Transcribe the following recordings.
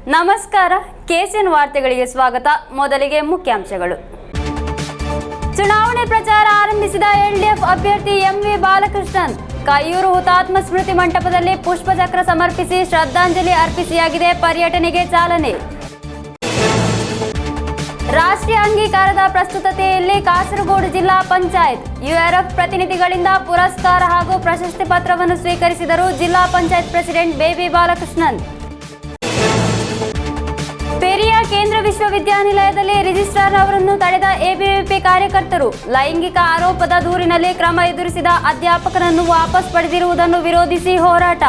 ನಮಸ್ಕಾರ, ಕೆಸಿಎನ್ ವಾರ್ತೆಗಳಿಗೆ ಸ್ವಾಗತ. ಮೊದಲಿಗೆ ಮುಖ್ಯಾಂಶಗಳು. ಚುನಾವಣೆ ಪ್ರಚಾರ ಆರಂಭಿಸಿದ ಎಲ್ಡಿಎಫ್ ಅಭ್ಯರ್ಥಿ ಎಂವಿ ಬಾಲಕೃಷ್ಣನ್. ಕೈಯೂರು ಹುತಾತ್ಮ ಸ್ಮೃತಿ ಮಂಟಪದಲ್ಲಿ ಪುಷ್ಪಚಕ್ರ ಸಮರ್ಪಿಸಿ ಶ್ರದ್ಧಾಂಜಲಿ ಅರ್ಪಿಸಿಯಾಗಿದೆ. ಪರ್ಯಟನೆಗೆ ಚಾಲನೆ. ರಾಷ್ಟ್ರೀಯ ಅಂಗೀಕಾರದ ಪ್ರಸ್ತುತತೆಯಲ್ಲಿ ಕಾಸರಗೋಡು ಜಿಲ್ಲಾ ಪಂಚಾಯತ್ ಯುಆರ್ಎಫ್ ಪ್ರತಿನಿಧಿಗಳಿಂದ ಪುರಸ್ಕಾರ ಹಾಗೂ ಪ್ರಶಸ್ತಿ ಪತ್ರವನ್ನು ಸ್ವೀಕರಿಸಿದರು ಜಿಲ್ಲಾ ಪಂಚಾಯತ್ ಪ್ರೆಸಿಡೆಂಟ್ ಬೇಬಿ ಬಾಲಕೃಷ್ಣನ್. ಪೆರಿಯ ಕೇಂದ್ರ ವಿಶ್ವವಿದ್ಯಾನಿಲಯದಲ್ಲಿ ರಿಜಿಸ್ಟ್ರಾರ್ ಅವರನ್ನು ತಡೆದ ಎಬಿವಿಪಿ ಕಾರ್ಯಕರ್ತರು. ಲೈಂಗಿಕ ಆರೋಪದ ದೂರಿನಲ್ಲಿ ಕ್ರಮ ಎದುರಿಸಿದ ಅಧ್ಯಾಪಕರನ್ನು ವಾಪಸ್ ಪಡೆದಿರುವುದನ್ನು ವಿರೋಧಿಸಿ ಹೋರಾಟ.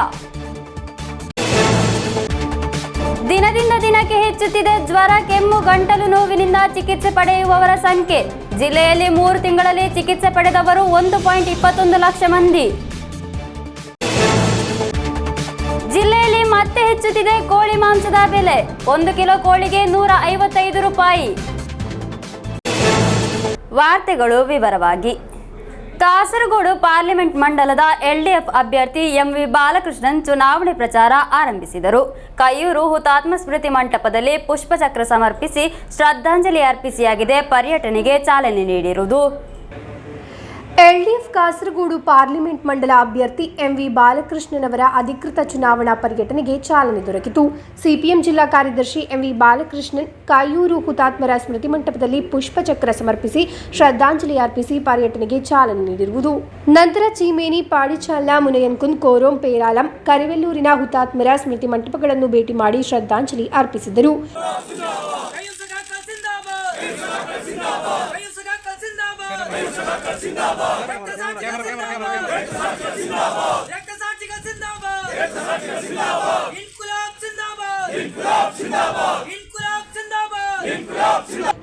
ದಿನದಿಂದ ದಿನಕ್ಕೆ ಹೆಚ್ಚುತ್ತಿದೆ ಜ್ವರ, ಕೆಮ್ಮು, ಗಂಟಲು ನೋವಿನಿಂದ ಚಿಕಿತ್ಸೆ ಪಡೆಯುವವರ ಸಂಖ್ಯೆ. ಜಿಲ್ಲೆಯಲ್ಲಿ 3 ತಿಂಗಳಲ್ಲಿ ಚಿಕಿತ್ಸೆ ಪಡೆದವರು 1.21 ಲಕ್ಷ ಮಂದಿ. ಜಿಲ್ಲೆಯಲ್ಲಿ ಮತ್ತೆ ಹೆಚ್ಚುತ್ತಿದೆ ಕೋಳಿ ಮಾಂಸದ ಬೆಲೆ. 1 ಕಿಲೋ ಕೋಳಿಗೆ 155 ರೂಪಾಯಿ. ವಾರ್ತೆಗಳು ವಿವರವಾಗಿ. ಕಾಸರಗೋಡು ಪಾರ್ಲಿಮೆಂಟ್ ಮಂಡಲದ ಎಲ್ಡಿಎಫ್ ಅಭ್ಯರ್ಥಿ ಎಂವಿ ಬಾಲಕೃಷ್ಣನ್ ಚುನಾವಣೆ ಪ್ರಚಾರ ಆರಂಭಿಸಿದರು. ಕೈಯೂರು ಹುತಾತ್ಮ ಸ್ಮೃತಿ ಮಂಟಪದಲ್ಲಿ ಪುಷ್ಪಚಕ್ರ ಸಮರ್ಪಿಸಿ ಶ್ರದ್ಧಾಂಜಲಿ ಅರ್ಪಿಸಿಯಾಗಿದೆ. ಪರ್ಯಟನೆಗೆ ಚಾಲನೆ ನೀಡಿರುವುದು. ಎಲ್ಡಿಎಫ್ ಕಾಸರಗೋಡು ಪಾರ್ಲಿಮೆಂಟ್ ಮಂಡಲ ಅಭ್ಯರ್ಥಿ ಎಂವಿ ಬಾಲಕೃಷ್ಣನ್ ಅವರ ಅಧಿಕೃತ ಚುನಾವಣಾ ಪರ್ಯಟನೆಗೆ ಚಾಲನೆ ದೊರಕಿತು. ಸಿಪಿಎಂ ಜಿಲ್ಲಾ ಕಾರ್ಯದರ್ಶಿ ಎಂವಿ ಬಾಲಕೃಷ್ಣನ್ ಕಾಯೂರು ಹುತಾತ್ಮರ ಸ್ಮೃತಿ ಮಂಟಪದಲ್ಲಿ ಪುಷ್ಪಚಕ್ರ ಸಮರ್ಪಿಸಿ ಶ್ರದ್ಧಾಂಜಲಿ ಅರ್ಪಿಸಿ ಪರ್ಯಟನೆಗೆ ಚಾಲನೆ ನೀಡಿರುವುದು. ನಂತರ ಚೀಮೇನಿ, ಪಾಡಿಚಾಲ, ಮುನಯನ್ಕುಂದ್, ಕೋರೋಂ, ಪೇರಾಲಂ, ಕರಿವೆಲ್ಲೂರಿನ ಹುತಾತ್ಮರ ಸ್ಮೃತಿ ಮಂಟಪಗಳನ್ನು ಭೇಟಿ ಮಾಡಿ ಶ್ರದ್ಧಾಂಜಲಿ ಅರ್ಪಿಸಿದರು.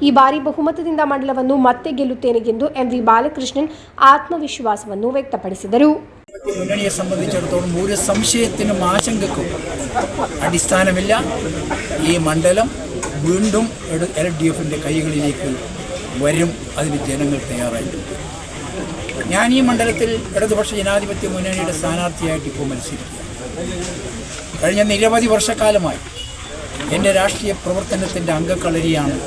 ಈ ಬಾರಿ ಬಹುಮತದಿಂದ ಮಂಡಲವನ್ನು ಮತ್ತೆ ಗೆಲ್ಲುತ್ತೇನೆ ಎಂದು ಎಂವಿ ಬಾಲಕೃಷ್ಣನ್ ആത്മവിശ്വാസವನ್ನು വ്യക്തപ്പെടുത്തിದರು. മുന്നണിയെ സംബന്ധിച്ചിടത്തോളം ഒരു സംശയത്തിനും ആശങ്കക്കും അടിസ്ഥാനമില്ല. ഈ മണ്ഡലം വീണ്ടും LDFിൻ്റെ കൈകളിലേക്ക് വരും. അതിന് ജനങ്ങൾ തയ്യാറായിട്ടുണ്ട്. ഞാൻ ഈ മണ്ഡലത്തിൽ ഇടതുപക്ഷ ജനാധിപത്യ മുന്നണിയുടെ സ്ഥാനാർത്ഥിയായിട്ട് ഇപ്പോൾ മത്സരിക്കുക. കഴിഞ്ഞ നിരവധി വർഷക്കാലമായി എൻ്റെ രാഷ്ട്രീയ പ്രവർത്തനത്തിൻ്റെ അംഗക്കളരിയാണ്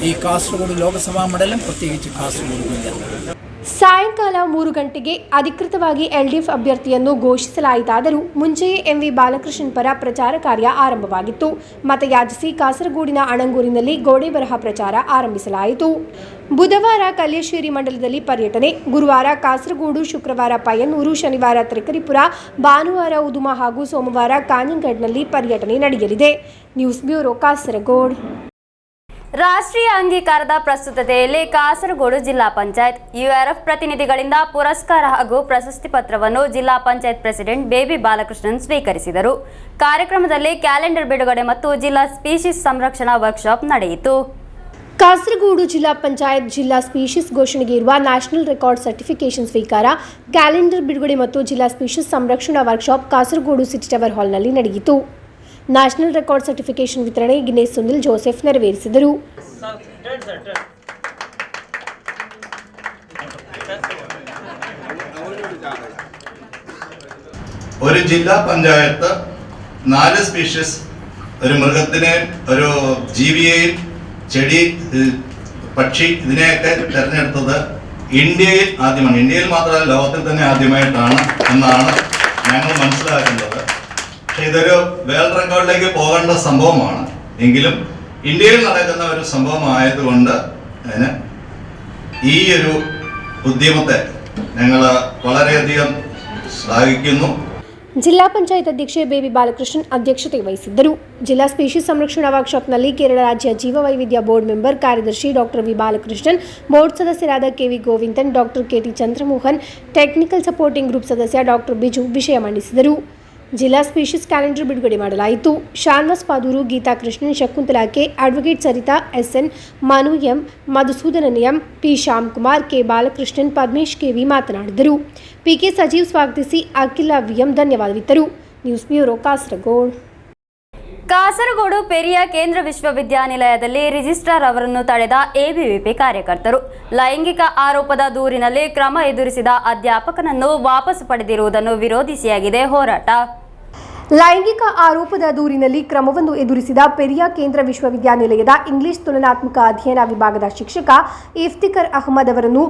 ഈ കാസർഗോഡ് ലോക്സഭാ മണ്ഡലം, പ്രത്യേകിച്ച് കാസർഗോഡ് ജില്ല. ಸಾಯಂಕಾಲ 3 ಗಂಟೆಗೆ ಅಧಿಕೃತವಾಗಿ ಎಲ್ಡಿಎಫ್ ಅಭ್ಯರ್ಥಿಯನ್ನು ಘೋಷಿಸಲಾಯಿತಾದರೂ ಮುಂಚೆಯೇ ಎಂವಿ ಬಾಲಕೃಷ್ಣನ್ ಪರ ಪ್ರಚಾರ ಕಾರ್ಯ ಆರಂಭವಾಗಿತ್ತು. ಮತಯಾಚಿಸಿ ಕಾಸರಗೋಡಿನ ಅಣಂಗೂರಿನಲ್ಲಿ ಗೋಡೆ ಬರಹ ಪ್ರಚಾರ ಆರಂಭಿಸಲಾಯಿತು. ಬುಧವಾರ ಕಲ್ಯಶ್ಶೇರಿ ಮಂಡಲದಲ್ಲಿ ಪರ್ಯಟನೆ, ಗುರುವಾರ ಕಾಸರಗೋಡು, ಶುಕ್ರವಾರ ಪಯ್ಯನ್ನೂರು, ಶನಿವಾರ ತ್ರಿಕರಿಪುರ, ಭಾನುವಾರ ಉದುಮ ಹಾಗೂ ಸೋಮವಾರ ಕಾಂಜಂಗಡ್ನಲ್ಲಿ ಪರ್ಯಟನೆ ನಡೆಯಲಿದೆ. News bureau, Kasaragod. ರಾಷ್ಟ್ರೀಯ ಅಂಗೀಕಾರದ ಪ್ರಸ್ತುತತೆಯಲ್ಲಿ ಕಾಸರಗೋಡು ಜಿಲ್ಲಾ ಪಂಚಾಯತ್ ಯುಆರ್ಎಫ್ ಪ್ರತಿನಿಧಿಗಳಿಂದ ಪುರಸ್ಕಾರ ಹಾಗೂ ಪ್ರಶಸ್ತಿ ಪತ್ರವನ್ನು ಜಿಲ್ಲಾ ಪಂಚಾಯತ್ ಪ್ರೆಸಿಡೆಂಟ್ ಬೇಬಿ ಬಾಲಕೃಷ್ಣನ್ ಸ್ವೀಕರಿಸಿದರು. ಕಾರ್ಯಕ್ರಮದಲ್ಲಿ ಕ್ಯಾಲೆಂಡರ್ ಬಿಡುಗಡೆ ಮತ್ತು ಜಿಲ್ಲಾ ಸ್ಪೀಷೀಸ್ ಸಂರಕ್ಷಣಾ ವರ್ಕ್ಶಾಪ್ ನಡೆಯಿತು. ಕಾಸರಗೋಡು ಜಿಲ್ಲಾ ಪಂಚಾಯತ್ ಜಿಲ್ಲಾ ಸ್ಪೀಷೀಸ್ ಘೋಷಣೆಗೆ ಇರುವ ನ್ಯಾಷನಲ್ ರೆಕಾರ್ಡ್ ಸರ್ಟಿಫಿಕೇಷನ್ ಸ್ವೀಕಾರ, ಕ್ಯಾಲೆಂಡರ್ ಬಿಡುಗಡೆ ಮತ್ತು ಜಿಲ್ಲಾ ಸ್ಪೀಷೀಸ್ ಸಂರಕ್ಷಣಾ ವರ್ಕ್ಶಾಪ್ ಕಾಸರಗೋಡು ಸಿಟಿ ಟವರ್ ಹಾಲ್ನಲ್ಲಿ ನಡೆಯಿತು. ನ್ಯಾಷನಲ್ ರೆಕಾರ್ಡ್ ಸರ್ಟಿಫಿಕೇಷನ್ ವಿತರಣೆ ಗಿನೇಶ್ ಸುನಿಲ್ ಜೋಸೆಫ್ ನೆರವೇರಿಸಿದರು. ഒരു ജില്ലാ പഞ്ചായത്ത് 4 സ്പീഷീസ്, ഒരു മൃഗത്തിനെ, ഒരു ജീവിയെയും, ചെടി, പക്ഷി, ഇതിനെയൊക്കെ തിരഞ്ഞെടുത്തത് ഇന്ത്യയിൽ ആദ്യമാണ്. ഇന്ത്യയിൽ മാത്രമല്ല, ലോകത്തിൽ തന്നെ ആദ്യമായിട്ടാണ് എന്നാണ് ഞങ്ങൾ മനസ്സിലാക്കുന്നത്. പക്ഷെ ഇതൊരു വേൾഡ് റെക്കോർഡിലേക്ക് പോകേണ്ട സംഭവമാണ്. എങ്കിലും ഇന്ത്യയിൽ നടക്കുന്ന ഒരു സംഭവമായതുകൊണ്ട് അതിന് ഈ ഒരു ഉദ്യമത്തെ ഞങ്ങൾ വളരെയധികം ശ്ലാഘിക്കുന്നു. ಜಿಲ್ಲಾ ಪಂಚಾಯತ್ ಅಧ್ಯಕ್ಷೆ ಬೇಬಿ ಬಾಲಕೃಷ್ಣನ್ ಅಧ್ಯಕ್ಷತೆ ವಹಿಸಿದ್ದರು. ಜಿಲ್ಲಾ ಸ್ಪೀಷೀಸ್ ಸಂರಕ್ಷಣಾ ವರ್ಕ್ಶಾಪ್ನಲ್ಲಿ ಕೇರಳ ರಾಜ್ಯ ಜೀವವೈವಿಧ್ಯ ಬೋರ್ಡ್ ಮೆಂಬರ್ ಕಾರ್ಯದರ್ಶಿ ಡಾಕ್ಟರ್ ವಿ ಬಾಲಕೃಷ್ಣನ್, ಬೋರ್ಡ್ ಸದಸ್ಯರಾದ KV Govindan, doctor KT Chandramohan, technical supporting group ಸದಸ್ಯ ಡಾಕ್ಟರ್ ಬಿಜು ವಿಷಯ ಮಂಡಿಸಿದರು. ಜಿಲ್ಲಾ ಸ್ಪೀಷೀಸ್ ಕ್ಯಾಲೆಂಡರ್ ಬಿಡುಗಡೆ ಮಾಡಲಾಯಿತು. Shanvas Padur, Geetha Krishnan, Shakuntala K, advocate Saritha SN, Manu M, Madhusudanan M, P Shyamkumar, K Balakrishnan, Padmesh KV ಮಾತನಾಡಿದರು. ಪಿಕೆ ಸಜೀವ್ ಸ್ವಾಗತಿಸಿ ಅಖಿಲ ವಿಎಂ ಧನ್ಯವಾದವಿತ್ತರು. News bureau, Kasaragod. ಕಾಸರಗೋಡು ಪೆರಿಯ ಕೇಂದ್ರ ವಿಶ್ವವಿದ್ಯಾನಿಲಯದಲ್ಲಿ ರಿಜಿಸ್ಟ್ರಾರ್ ಅವರನ್ನು ತಡೆದ ಎಬಿವಿಪಿ ಕಾರ್ಯಕರ್ತರು. ಲೈಂಗಿಕ ಆರೋಪದ ದೂರಿನಲ್ಲಿ ಕ್ರಮ ಎದುರಿಸಿದ ಅಧ್ಯಾಪಕನನ್ನು ವಾಪಸ್ ಪಡೆದಿರುವುದನ್ನು ವಿರೋಧಿಸಿಯಾಗಿದೆ ಹೋರಾಟ. ಲೈಂಗಿಕ ಆರೋಪದ ದೂರಿನಲ್ಲಿ ಕ್ರಮವನ್ನು ಎದುರಿಸಿದ ಪೆರಿಯ ಕೇಂದ್ರ ವಿಶ್ವವಿದ್ಯಾನಿಲಯದ ಇಂಗ್ಲಿಷ್ ತುಲನಾತ್ಮಕ ಅಧ್ಯಯನ ವಿಭಾಗದ ಶಿಕ್ಷಕ ಇಫ್ತಿಕರ್ ಅಹಮದ್ ಅವರನ್ನು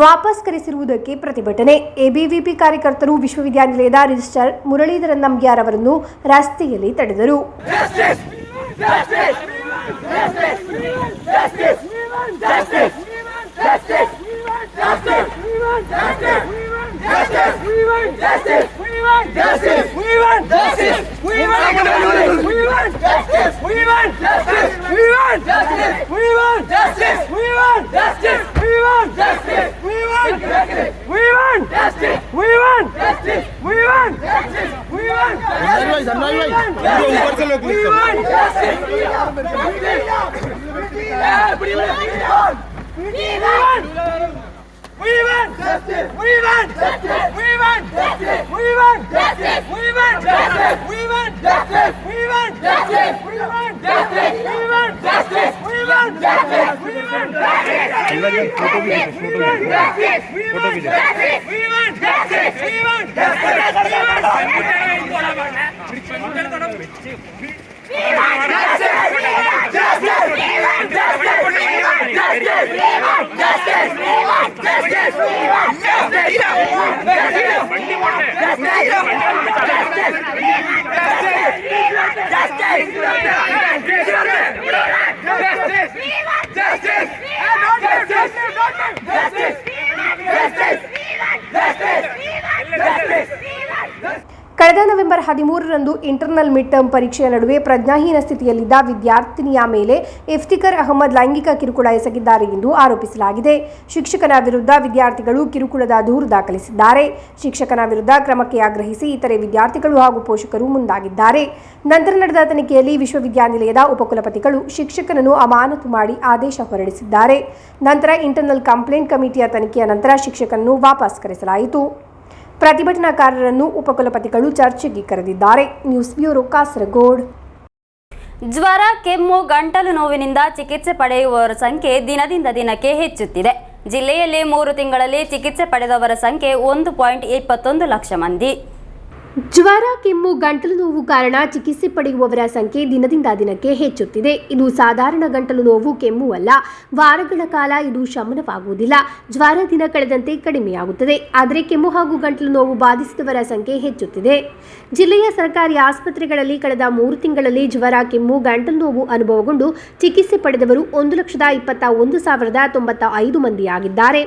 ವಾಪಸ್ ಕರೆಸಿರುವುದಕ್ಕೆ ಪ್ರತಿಭಟನೆ. ಎಬಿವಿಪಿ ಕಾರ್ಯಕರ್ತರು ವಿಶ್ವವಿದ್ಯಾನಿಲಯದ ರಿಜಿಸ್ಟ್ರಾರ್ ಮುರಳೀಧರನ್ ನಂಬ್ಯಾರ್ ಅವರನ್ನು ರಸ್ತೆಯಲ್ಲಿ ತಡೆದರು. ಕಳೆದ ನವೆಂಬರ್ 13ರಂದು ಇಂಟರ್ನಲ್ ಮಿಡ್ ಟರ್ಮ್ ಪರೀಕ್ಷೆಯ ನಡುವೆ ಪ್ರಜ್ಞಾಹೀನ ಸ್ಥಿತಿಯಲ್ಲಿದ್ದ ವಿದ್ಯಾರ್ಥಿನಿಯ ಮೇಲೆ ಇಫ್ತಿಕರ್ ಅಹಮದ್ ಲೈಂಗಿಕ ಕಿರುಕುಳ ಎಸಗಿದ್ದಾರೆ ಎಂದು ಆರೋಪಿಸಲಾಗಿದೆ. ಶಿಕ್ಷಕನ ವಿರುದ್ಧ ವಿದ್ಯಾರ್ಥಿಗಳು ಕಿರುಕುಳದ ದೂರು ದಾಖಲಿಸಿದ್ದಾರೆ. ಶಿಕ್ಷಕನ ವಿರುದ್ಧ ಕ್ರಮಕ್ಕೆ ಆಗ್ರಹಿಸಿ ಇತರೆ ವಿದ್ಯಾರ್ಥಿಗಳು ಹಾಗೂ ಪೋಷಕರು ಮುಂದಾಗಿದ್ದಾರೆ. ನಂತರ ನಡೆದ ತನಿಖೆಯಲ್ಲಿ ವಿಶ್ವವಿದ್ಯಾನಿಲಯದ ಉಪಕುಲಪತಿಗಳು ಶಿಕ್ಷಕನನ್ನು ಅಮಾನತು ಮಾಡಿ ಆದೇಶ ಹೊರಡಿಸಿದ್ದಾರೆ. ನಂತರ ಇಂಟರ್ನಲ್ ಕಂಪ್ಲೇಂಟ್ ಕಮಿಟಿಯ ತನಿಖೆಯ ನಂತರ ಶಿಕ್ಷಕನನ್ನು ವಾಪಸ್ ಕರೆಸಲಾಯಿತು. ಪ್ರತಿಭಟನಾಕಾರರನ್ನು ಉಪಕುಲಪತಿಗಳು ಚರ್ಚೆಗೆ ಕರೆದಿದ್ದಾರೆ. News bureau, Kasaragod. ಜ್ವರ, ಕೆಮ್ಮು, ಗಂಟಲು ನೋವಿನಿಂದ ಚಿಕಿತ್ಸೆ ಪಡೆಯುವವರ ಸಂಖ್ಯೆ ದಿನದಿಂದ ದಿನಕ್ಕೆ ಹೆಚ್ಚುತ್ತಿದೆ. ಜಿಲ್ಲೆಯಲ್ಲಿ 3 ತಿಂಗಳಲ್ಲಿ ಚಿಕಿತ್ಸೆ ಪಡೆದವರ ಸಂಖ್ಯೆ 1.21 ಲಕ್ಷ ಮಂದಿ. ಜ್ವರ, ಕೆಮ್ಮು, ಗಂಟಲು ನೋವು ಕಾರಣ ಚಿಕಿತ್ಸೆ ಪಡೆಯುವವರ ಸಂಖ್ಯೆ ದಿನದಿಂದ ದಿನಕ್ಕೆ ಹೆಚ್ಚುತ್ತಿದೆ. ಇದು ಸಾಧಾರಣ ಗಂಟಲು ನೋವು, ಕೆಮ್ಮು ಅಲ್ಲ. ವಾರಗಳ ಕಾಲ ಇದು ಶಮನವಾಗುವುದಿಲ್ಲ. ಜ್ವರ ದಿನ ಕಳೆದಂತೆ ಕಡಿಮೆಯಾಗುತ್ತದೆ. ಆದರೆ ಕೆಮ್ಮು ಹಾಗೂ ಗಂಟಲು ನೋವು ಬಾಧಿಸಿದವರ ಸಂಖ್ಯೆ ಹೆಚ್ಚುತ್ತಿದೆ. ಜಿಲ್ಲೆಯ ಸರ್ಕಾರಿ ಆಸ್ಪತ್ರೆಗಳಲ್ಲಿ ಕಳೆದ 3 ತಿಂಗಳಲ್ಲಿ ಜ್ವರ, ಕೆಮ್ಮು, ಗಂಟಲು ನೋವು ಅನುಭವಗೊಂಡು ಚಿಕಿತ್ಸೆ ಪಡೆದವರು 1,21,095 ಮಂದಿಯಾಗಿದ್ದಾರೆ.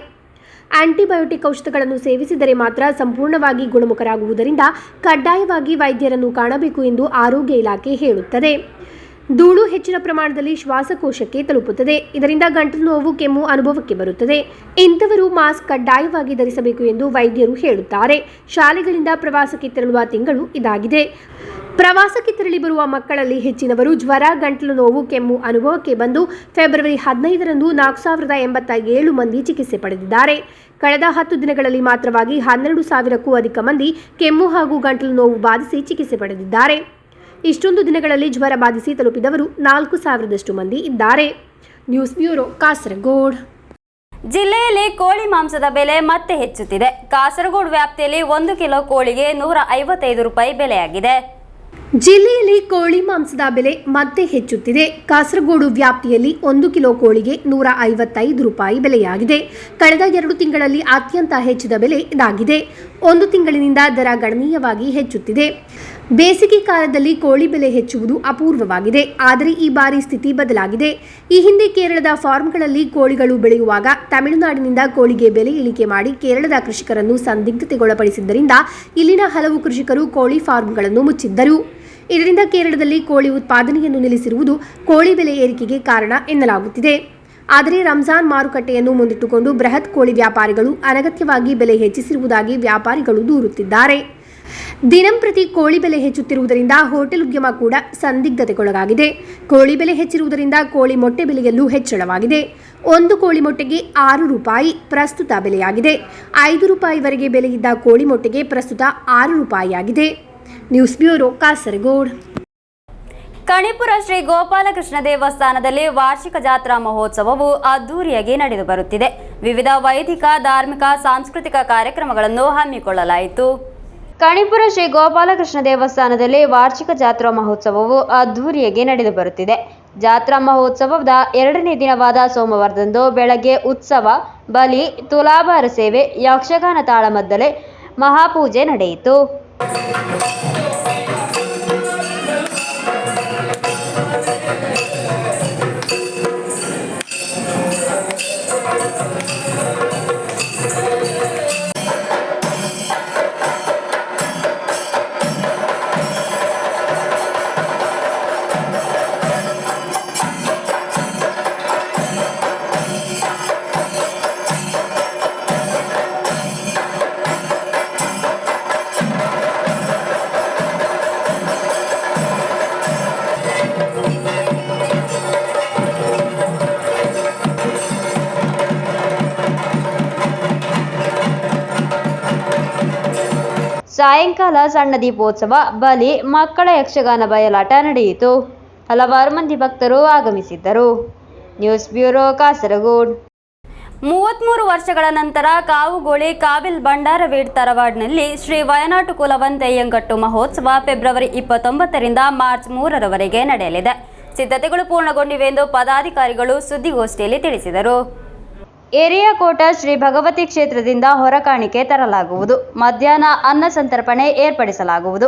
ಆಂಟಿಬಯೋಟಿಕ್ ಔಷಧಗಳನ್ನು ಸೇವಿಸಿದರೆ ಮಾತ್ರ ಸಂಪೂರ್ಣವಾಗಿ ಗುಣಮುಖರಾಗುವುದರಿಂದ ಕಡ್ಡಾಯವಾಗಿ ವೈದ್ಯರನ್ನು ಕಾಣಬೇಕು ಎಂದು ಆರೋಗ್ಯ ಇಲಾಖೆ ಹೇಳುತ್ತದೆ. ಧೂಳು ಹೆಚ್ಚಿನ ಪ್ರಮಾಣದಲ್ಲಿ ಶ್ವಾಸಕೋಶಕ್ಕೆ ತಲುಪುತ್ತದೆ. ಇದರಿಂದ ಗಂಟಲು ನೋವು, ಕೆಮ್ಮು ಅನುಭವಕ್ಕೆ ಬರುತ್ತದೆ. ಇಂಥವರು ಮಾಸ್ಕ್ ಕಡ್ಡಾಯವಾಗಿ ಧರಿಸಬೇಕು ಎಂದು ವೈದ್ಯರು ಹೇಳುತ್ತಾರೆ. ಶಾಲೆಗಳಿಂದ ಪ್ರವಾಸಕ್ಕೆ ತೆರಳುವ ತಿಂಗಳು ಇದಾಗಿದೆ. ಪ್ರವಾಸಕ್ಕೆ ತೆರಳಿ ಬರುವ ಮಕ್ಕಳಲ್ಲಿ ಹೆಚ್ಚಿನವರು ಜ್ವರ, ಗಂಟಲು ನೋವು, ಕೆಮ್ಮು ಅನುಭವಕ್ಕೆ ಬಂದು ಫೆಬ್ರವರಿ 15ರಂದು 4,087 ಮಂದಿ ಚಿಕಿತ್ಸೆ ಪಡೆದಿದ್ದಾರೆ. ಕಳೆದ 10 ದಿನಗಳಲ್ಲಿ ಮಾತ್ರವಾಗಿ 12,000ಕ್ಕೂ ಅಧಿಕ ಮಂದಿ ಕೆಮ್ಮು ಹಾಗೂ ಗಂಟಲು ನೋವು ಬಾಧಿಸಿ ಚಿಕಿತ್ಸೆ ಪಡೆದಿದ್ದಾರೆ. ಇಷ್ಟೊಂದು ದಿನಗಳಲ್ಲಿ ಜ್ವರ ಬಾಧಿಸಿ ತಲುಪಿದವರು 4,000ದಷ್ಟು ಮಂದಿ ಇದ್ದಾರೆ. News bureau, Kasaragod. ಜಿಲ್ಲೆಯಲ್ಲಿ ಕೋಳಿ ಮಾಂಸದ ಬೆಲೆ ಮತ್ತೆ ಹೆಚ್ಚುತ್ತಿದೆ. ಕಾಸರಗೋಡು ವ್ಯಾಪ್ತಿಯಲ್ಲಿ 1 ಕಿಲೋ ಕೋಳಿಗೆ 155 ರೂಪಾಯಿ ಬೆಲೆಯಾಗಿದೆ. ಜಿಲ್ಲೆಯಲ್ಲಿ ಕೋಳಿ ಮಾಂಸದ ಬೆಲೆ ಮತ್ತೆ ಹೆಚ್ಚುತ್ತಿದೆ. ಕಾಸರಗೋಡು ವ್ಯಾಪ್ತಿಯಲ್ಲಿ 1 ಕಿಲೋ ಕೋಳಿಗೆ 155 ರೂಪಾಯಿ ಬೆಲೆಯಾಗಿದೆ. ಕಳೆದ 2 ತಿಂಗಳಲ್ಲಿ ಅತ್ಯಂತ ಹೆಚ್ಚಿದ ಬೆಲೆ ಇದಾಗಿದೆ. 1 ತಿಂಗಳಿನಿಂದ ದರ ಗಣನೀಯವಾಗಿ ಹೆಚ್ಚುತ್ತಿದೆ. ಬೇಸಿಗೆ ಕಾಲದಲ್ಲಿ ಕೋಳಿ ಬೆಲೆ ಹೆಚ್ಚುವುದು ಅಪೂರ್ವವಾಗಿದೆ. ಆದರೆ ಈ ಬಾರಿ ಸ್ಥಿತಿ ಬದಲಾಗಿದೆ. ಈ ಹಿಂದೆ ಕೇರಳದ ಫಾರ್ಮ್ಗಳಲ್ಲಿ ಕೋಳಿಗಳು ಬೆಳೆಯುವಾಗ ತಮಿಳುನಾಡಿನಿಂದ ಕೋಳಿಗೆ ಬೆಲೆ ಇಳಿಕೆ ಮಾಡಿ ಕೇರಳದ ಕೃಷಿಕರನ್ನು ಸಂದಿಗ್ಧತೆಗೊಳಪಡಿಸಿದ್ದರಿಂದ ಇಲ್ಲಿನ ಹಲವು ಕೃಷಿಕರು ಕೋಳಿ ಫಾರ್ಮ್ಗಳನ್ನು ಮುಚ್ಚಿದ್ದರು. ಇದರಿಂದ ಕೇರಳದಲ್ಲಿ ಕೋಳಿ ಉತ್ಪಾದನೆಯನ್ನು ನಿಲ್ಲಿಸಿರುವುದು ಕೋಳಿ ಬೆಲೆ ಏರಿಕೆಗೆ ಕಾರಣ ಎನ್ನಲಾಗುತ್ತಿದೆ. ಆದರೆ ರಂಜಾನ್ ಮಾರುಕಟ್ಟೆಯನ್ನು ಮುಂದಿಟ್ಟುಕೊಂಡು ಬೃಹತ್ ಕೋಳಿ ವ್ಯಾಪಾರಿಗಳು ಅನಗತ್ಯವಾಗಿ ಬೆಲೆ ಹೆಚ್ಚಿಸಿರುವುದಾಗಿ ವ್ಯಾಪಾರಿಗಳು ದೂರುತ್ತಿದ್ದಾರೆ. ದಿನಂಪ್ರತಿ ಕೋಳಿ ಬೆಲೆ ಹೆಚ್ಚುತ್ತಿರುವುದರಿಂದ ಹೋಟೆಲ್ ಉದ್ಯಮ ಕೂಡ ಸಂದಿಗ್ಧತೆಗೊಳಗಾಗಿದೆ. ಕೋಳಿ ಬೆಲೆ ಹೆಚ್ಚಿರುವುದರಿಂದ ಕೋಳಿ ಮೊಟ್ಟೆ ಬೆಲೆಯಲ್ಲೂ ಹೆಚ್ಚಳವಾಗಿದೆ. 1 ಕೋಳಿ ಮೊಟ್ಟೆಗೆ 6 ರೂಪಾಯಿ ಪ್ರಸ್ತುತ ಬೆಲೆಯಾಗಿದೆ. 5 ರೂಪಾಯಿವರೆಗೆ ಬೆಲೆಯಿದ್ದ ಕೋಳಿ ಮೊಟ್ಟೆಗೆ ಪ್ರಸ್ತುತ 6 ರೂಪಾಯಿಯಾಗಿದೆ. News bureau, Kasaragod. ಕಣಿಪುರ ಶ್ರೀ ಗೋಪಾಲಕೃಷ್ಣ ದೇವಸ್ಥಾನದಲ್ಲಿ ವಾರ್ಷಿಕ ಜಾತ್ರಾ ಮಹೋತ್ಸವವು ಅದ್ದೂರಿಯಾಗಿ ನಡೆದು ಬರುತ್ತಿದೆ. ವಿವಿಧ ವೈದಿಕ, ಧಾರ್ಮಿಕ, ಸಾಂಸ್ಕೃತಿಕ ಕಾರ್ಯಕ್ರಮಗಳನ್ನು ಹಮ್ಮಿಕೊಳ್ಳಲಾಯಿತು. ಕಣಿಪುರ ಶ್ರೀ ಗೋಪಾಲಕೃಷ್ಣ ದೇವಸ್ಥಾನದಲ್ಲಿ ವಾರ್ಷಿಕ ಜಾತ್ರಾ ಮಹೋತ್ಸವವು ಅದ್ಧೂರಿಯಾಗಿ ನಡೆದು ಬರುತ್ತಿದೆ. ಜಾತ್ರಾ ಮಹೋತ್ಸವದ 2ನೇ ದಿನವಾದ ಸೋಮವಾರದಂದು ಬೆಳಗ್ಗೆ ಉತ್ಸವ, ಬಲಿ, ತುಲಾಭಾರ ಸೇವೆ, ಯಕ್ಷಗಾನ ತಾಳಮದ್ದಲೆ, ಮಹಾಪೂಜೆ ನಡೆಯಿತು. ಸಾಯಂಕಾಲ ಸಣ್ಣ ದೀಪೋತ್ಸವ, ಬಲಿ, ಮಕ್ಕಳ ಯಕ್ಷಗಾನ ಬಯಲಾಟ ನಡೆಯಿತು. ಹಲವಾರು ಮಂದಿ ಭಕ್ತರು ಆಗಮಿಸಿದ್ದರು. News bureau, Kasaragod. 33 ವರ್ಷಗಳ ನಂತರ ಕಾವುಗೋಳಿ ಕಾಬಿಲ್ ಬಂಡಾರವೀಡ್ ತರವಾಡ್ನಲ್ಲಿ ಶ್ರೀ ವಯನಾಟು ಕುಲವಂತಯ್ಯಂಗಟ್ಟು ಮಹೋತ್ಸವ ಫೆಬ್ರವರಿ 29ರಿಂದ ಮಾರ್ಚ್ 3ರವರೆಗೆ ನಡೆಯಲಿದೆ. ಸಿದ್ಧತೆಗಳು ಪೂರ್ಣಗೊಂಡಿವೆ ಎಂದು ಪದಾಧಿಕಾರಿಗಳು ಸುದ್ದಿಗೋಷ್ಠಿಯಲ್ಲಿ ತಿಳಿಸಿದರು. ಏರಿಯಾಕೋಟ ಶ್ರೀ ಭಗವತಿ ಕ್ಷೇತ್ರದಿಂದ ಹೊರಕಾಣಿಕೆ ತರಲಾಗುವುದು. ಮಧ್ಯಾಹ್ನ ಅನ್ನ ಸಂತರ್ಪಣೆ ಏರ್ಪಡಿಸಲಾಗುವುದು.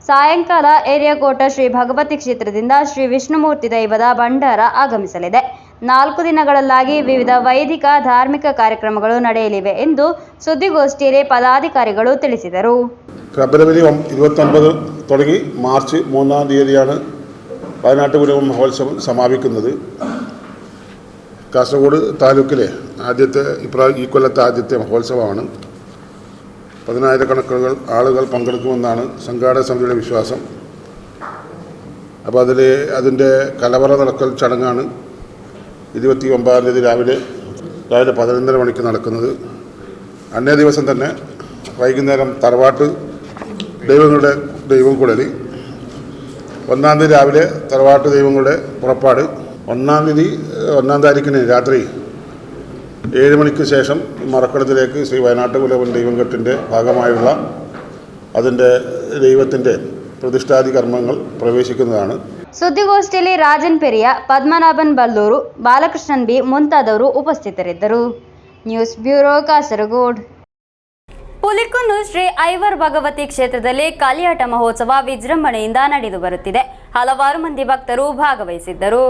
ಸಾಯಂಕಾಲ ಏರಿಯಾಕೋಟ ಶ್ರೀ ಭಗವತಿ ಕ್ಷೇತ್ರದಿಂದ ಶ್ರೀ ವಿಷ್ಣುಮೂರ್ತಿ ದೈವದ ಭಂಡಾರ ಆಗಮಿಸಲಿದೆ. 4 ದಿನಗಳಲ್ಲಾಗಿ ವಿವಿಧ ವೈದಿಕ ಧಾರ್ಮಿಕ ಕಾರ್ಯಕ್ರಮಗಳು ನಡೆಯಲಿವೆ ಎಂದು ಸುದ್ದಿಗೋಷ್ಠಿಯಲ್ಲಿ ಪದಾಧಿಕಾರಿಗಳು ತಿಳಿಸಿದರು. ഫെബ്രുവരി 29 തുടങ്ങി മാർച്ച് 3-ാം തീയതിയാണ് വയനാട്ട് കുലം മഹോത്സവം സമാപിക്കുന്നത്. കാസർഗോഡ് താലൂക്കിലെ ഈ കൊല്ലത്തെ ആദ്യത്തെ മഹോത്സവമാണ്. 10,000-കണക്കുകൾ ആളുകൾ പങ്കെടുക്കുമെന്നാണ് സംഘാടക സമിതിയുടെ വിശ്വാസം. അപ്പോൾ അതിൻ്റെ കലവറ നടക്കൽ ചടങ്ങാണ് 29-ാം തീയതി രാവിലെ 11:30 മണിക്ക് നടക്കുന്നത്. അന്നേ ദിവസം തന്നെ വൈകുന്നേരം തറവാട്ട് ദൈവം കുടലി, 1-ാം തീയതി രാവിലെ തറവാട്ട് ദൈവങ്ങളുടെ പുറപ്പാട്, 1-ാം താരീഖിന് രാത്രി 7 മണിക്ക് ശേഷം മറക്കളത്തിലേക്ക് ശ്രീ വയനാട്ട് കുലവൻ ദൈവംകെട്ടിൻ്റെ ഭാഗമായുള്ള അതിൻ്റെ ദൈവത്തിൻ്റെ പ്രതിഷ്ഠാദി കർമ്മങ്ങൾ പ്രവേശിക്കുന്നതാണ്. ಸುದ್ದಿಗೋಷ್ಠಿಯಲ್ಲಿ ರಾಜನ್ ಪೆರಿಯ, ಪದ್ಮನಾಭನ್ ಬಲ್ಲೂರು, ಬಾಲಕೃಷ್ಣನ್ ಬಿ ಮುಂತಾದವರು ಉಪಸ್ಥಿತರಿದ್ದರು. News bureau, Kasaragod. ಪುಲಿಕುನ್ನು ಶ್ರೀ ಐವರ್ ಭಗವತಿ ಕ್ಷೇತ್ರದಲ್ಲಿ ಕಲಿಯಾಟ ಮಹೋತ್ಸವ ವಿಜೃಂಭಣೆಯಿಂದ ನಡೆದು ಬರುತ್ತಿದೆ. ಹಲವಾರು ಮಂದಿ ಭಕ್ತರು ಭಾಗವಹಿಸಿದ್ದರು.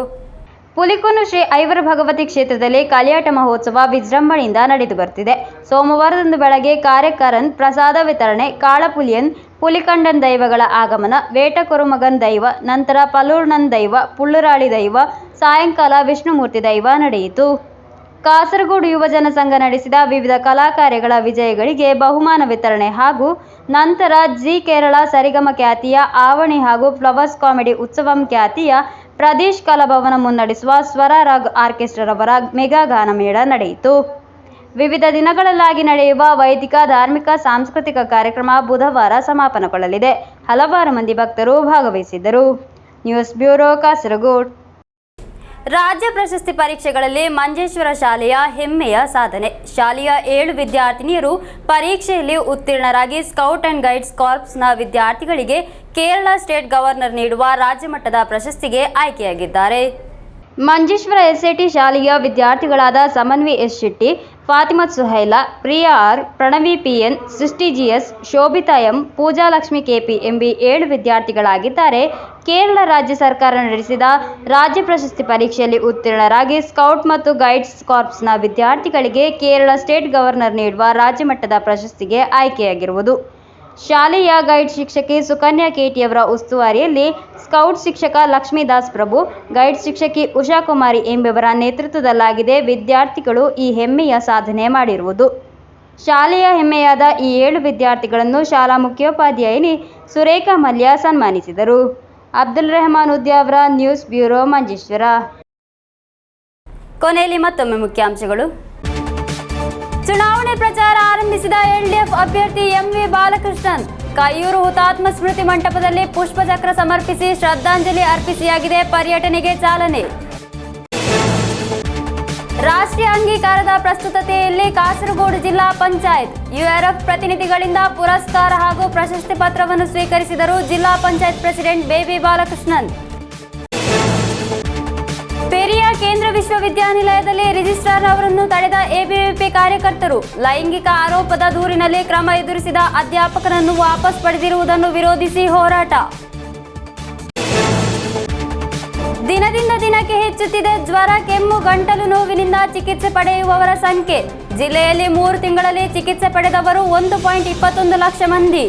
ಪುಲಿಕುನ್ನು ಶ್ರೀ ಐವರ್ ಭಗವತಿ ಕ್ಷೇತ್ರದಲ್ಲಿ ಕಲಿಯಾಟ ಮಹೋತ್ಸವ ವಿಜೃಂಭಣೆಯಿಂದ ನಡೆದು ಬರುತ್ತಿದೆ. ಸೋಮವಾರದಂದು ಬೆಳಗ್ಗೆ ಕಾರ್ಯಕರನ್ ಪ್ರಸಾದ ವಿತರಣೆ, ಕಾಳಪುಲಿಯನ್, ಪುಲಿಕಂಡನ್ ದೈವಗಳ ಆಗಮನ, ವೇಟಕೊರುಮಗನ್ ದೈವ, ನಂತರ ಪಲೂರ್ಣನ್ ದೈವ, ಪುಳ್ಳುರಾಳಿ ದೈವ, ಸಾಯಂಕಾಲ ವಿಷ್ಣುಮೂರ್ತಿ ದೈವ ನಡೆಯಿತು. ಕಾಸರಗೋಡು ಯುವಜನ ಸಂಘ ನಡೆಸಿದ ವಿವಿಧ ಕಲಾಕಾರ್ಯಗಳ ವಿಜಯಗಳಿಗೆ ಬಹುಮಾನ ವಿತರಣೆ ಹಾಗೂ ನಂತರ ಜಿ ಕೇರಳ ಸರಿಗಮ ಖ್ಯಾತಿಯ ಆವಣಿ ಹಾಗೂ ಫ್ಲವರ್ಸ್ ಕಾಮಿಡಿ ಉತ್ಸವಂ ಖ್ಯಾತಿಯ ಪ್ರದೇಶ್ ಕಲಾಭವನ ಮುನ್ನಡೆಸುವ ಸ್ವರ ರಾಗ್ ಆರ್ಕೆಸ್ಟ್ರಾರವರ ಮೆಗಾ ಗಾನಮೇಳ ನಡೆಯಿತು. ವಿವಿಧ ದಿನಗಳಲ್ಲಾಗಿ ನಡೆಯುವ ವೈದಿಕ, ಧಾರ್ಮಿಕ, ಸಾಂಸ್ಕೃತಿಕ ಕಾರ್ಯಕ್ರಮ ಬುಧವಾರ ಸಮಾಪನಗೊಳ್ಳಲಿದೆ. ಹಲವಾರು ಮಂದಿ ಭಕ್ತರು ಭಾಗವಹಿಸಿದ್ದರು. News bureau, Kasaragod. ರಾಜ್ಯ ಪ್ರಶಸ್ತಿ ಪರೀಕ್ಷೆಗಳಲ್ಲಿ ಮಂಜೇಶ್ವರ ಶಾಲೆಯ ಹೆಮ್ಮೆಯ ಸಾಧನೆ. ಶಾಲೆಯ 7 ವಿದ್ಯಾರ್ಥಿನಿಯರು ಪರೀಕ್ಷೆಯಲ್ಲಿ ಉತ್ತೀರ್ಣರಾಗಿ ಸ್ಕೌಟ್ ಅಂಡ್ ಗೈಡ್ಸ್ ಕಾರ್ಪ್ಸ್ನ ವಿದ್ಯಾರ್ಥಿಗಳಿಗೆ ಕೇರಳ ಸ್ಟೇಟ್ ಗವರ್ನರ್ ನೀಡುವ ರಾಜ್ಯ ಮಟ್ಟದ ಪ್ರಶಸ್ತಿಗೆ ಆಯ್ಕೆಯಾಗಿದ್ದಾರೆ. ಮಂಜೇಶ್ವರ ಎಸ್ಎಟಿ ಶಾಲೆಯ ವಿದ್ಯಾರ್ಥಿಗಳಾದ Samanvi S Shetty, Fathimath Suhaila, Priya R, Pranavi PN, Srishti GS, Shobhita M, Pooja Lakshmi KP ಎಂಬಿ 7 ವಿದ್ಯಾರ್ಥಿಗಳಾಗಿದ್ದಾರೆ. ಕೇರಳ ರಾಜ್ಯ ಸರ್ಕಾರ ನಡೆಸಿದ ರಾಜ್ಯ ಪ್ರಶಸ್ತಿ ಪರೀಕ್ಷೆಯಲ್ಲಿ ಉತ್ತೀರ್ಣರಾಗಿ ಸ್ಕೌಟ್ ಮತ್ತು ಗೈಡ್ಸ್ ಕಾರ್ಪ್ಸ್ನ ವಿದ್ಯಾರ್ಥಿಗಳಿಗೆ ಕೇರಳ ಸ್ಟೇಟ್ ಗವರ್ನರ್ ನೀಡುವ ರಾಜ್ಯ ಮಟ್ಟದ ಪ್ರಶಸ್ತಿಗೆ ಆಯ್ಕೆಯಾಗಿರುವುದು. ಶಾಲೆಯ ಗೈಡ್ ಶಿಕ್ಷಕಿ ಸುಕನ್ಯಾ ಕೇಟಿಯವರ ಉಸ್ತುವಾರಿಯಲ್ಲಿ ಸ್ಕೌಟ್ ಶಿಕ್ಷಕ ಲಕ್ಷ್ಮೀದಾಸ್ ಪ್ರಭು, ಗೈಡ್ ಶಿಕ್ಷಕಿ ಉಷಾಕುಮಾರಿ ಎಂಬುವರ ನೇತೃತ್ವದಲ್ಲಾಗಿದೆ ವಿದ್ಯಾರ್ಥಿಗಳು ಈ ಹೆಮ್ಮೆಯ ಸಾಧನೆ ಮಾಡಿರುವುದು. ಶಾಲೆಯ ಹೆಮ್ಮೆಯಾದ ಈ 7 ವಿದ್ಯಾರ್ಥಿಗಳನ್ನು ಶಾಲಾ ಮುಖ್ಯೋಪಾಧ್ಯಾಯಿನಿ ಸುರೇಖಾ ಮಲ್ಯ ಸನ್ಮಾನಿಸಿದರು. Abdul Rehman Udyavar, news bureau, Manjeshwar. ಕೊನೆಯಲ್ಲಿ ಮತ್ತೊಮ್ಮೆ ಮುಖ್ಯಾಂಶಗಳು. ಚುನಾವಣೆ ಪ್ರಚಾರ ಆರಂಭಿಸಿದ ಎಲ್ಡಿಎಫ್ ಅಭ್ಯರ್ಥಿ ಎಂವಿ ಬಾಲಕೃಷ್ಣನ್. ಕೈಯೂರು ಹುತಾತ್ಮ ಸ್ಮೃತಿ ಮಂಟಪದಲ್ಲಿ ಪುಷ್ಪಚಕ್ರ ಸಮರ್ಪಿಸಿ ಶ್ರದ್ಧಾಂಜಲಿ ಅರ್ಪಿಸಿಯಾಗಿದೆ. ಪರ್ಯಟನೆಗೆ ಚಾಲನೆ. ರಾಷ್ಟ್ರೀಯ ಅಂಗೀಕಾರದ ಪ್ರಸ್ತುತತೆಯಲ್ಲಿ ಕಾಸರಗೋಡು ಜಿಲ್ಲಾ ಪಂಚಾಯತ್ ಯುಆರ್ಎಫ್ ಪ್ರತಿನಿಧಿಗಳಿಂದ ಪುರಸ್ಕಾರ ಹಾಗೂ ಪ್ರಶಸ್ತಿ ಪತ್ರವನ್ನು ಸ್ವೀಕರಿಸಿದರು ಜಿಲ್ಲಾ ಪಂಚಾಯತ್ ಪ್ರೆಸಿಡೆಂಟ್ ಬೇಬಿ ಬಾಲಕೃಷ್ಣನ್. ಪೆರಿಯ ಕೇಂದ್ರ ವಿಶ್ವವಿದ್ಯಾನಿಲಯದಲ್ಲಿ ರಿಜಿಸ್ಟ್ರಾರ್ ಅವರನ್ನು ತಡೆದ ಎಬಿವಿಪಿ ಕಾರ್ಯಕರ್ತರು. ಲೈಂಗಿಕ ಆರೋಪದ ದೂರಿನಲ್ಲಿ ಕ್ರಮ ಎದುರಿಸಿದ ಅಧ್ಯಾಪಕರನ್ನು ವಾಪಸ್ ಪಡೆದಿರುವುದನ್ನು ವಿರೋಧಿಸಿ ಹೋರಾಟ. ದಿನದಿಂದ ದಿನಕ್ಕೆ ಹೆಚ್ಚುತ್ತಿದೆ ಜ್ವರ, ಕೆಮ್ಮು, ಗಂಟಲು ನೋವಿನಿಂದ ಚಿಕಿತ್ಸೆ ಪಡೆಯುವವರ ಸಂಖ್ಯೆ. ಜಿಲ್ಲೆಯಲ್ಲಿ 3 ತಿಂಗಳಲ್ಲಿ ಚಿಕಿತ್ಸೆ ಪಡೆದವರು 1.21 ಲಕ್ಷ ಮಂದಿ.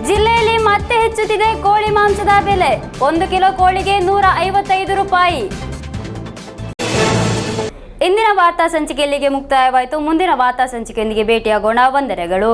ಜಿಲ್ಲೆಯಲ್ಲಿ ಮತ್ತೆ ಹೆಚ್ಚುತ್ತಿದೆ ಕೋಳಿ ಮಾಂಸದ ಬೆಲೆ. 1 ಕಿಲೋ ಕೋಳಿಗೆ 155 ರೂಪಾಯಿ. ಇಂದಿನ ವಾರ್ತಾ ಸಂಚಿಕೆ ಇಲ್ಲಿಗೆ ಮುಕ್ತಾಯವಾಯಿತು. ಮುಂದಿನ ವಾರ್ತಾ ಸಂಚಿಕೆಯೊಂದಿಗೆ ಭೇಟಿಯಾಗೋಣ. ವಂದನೆಗಳು.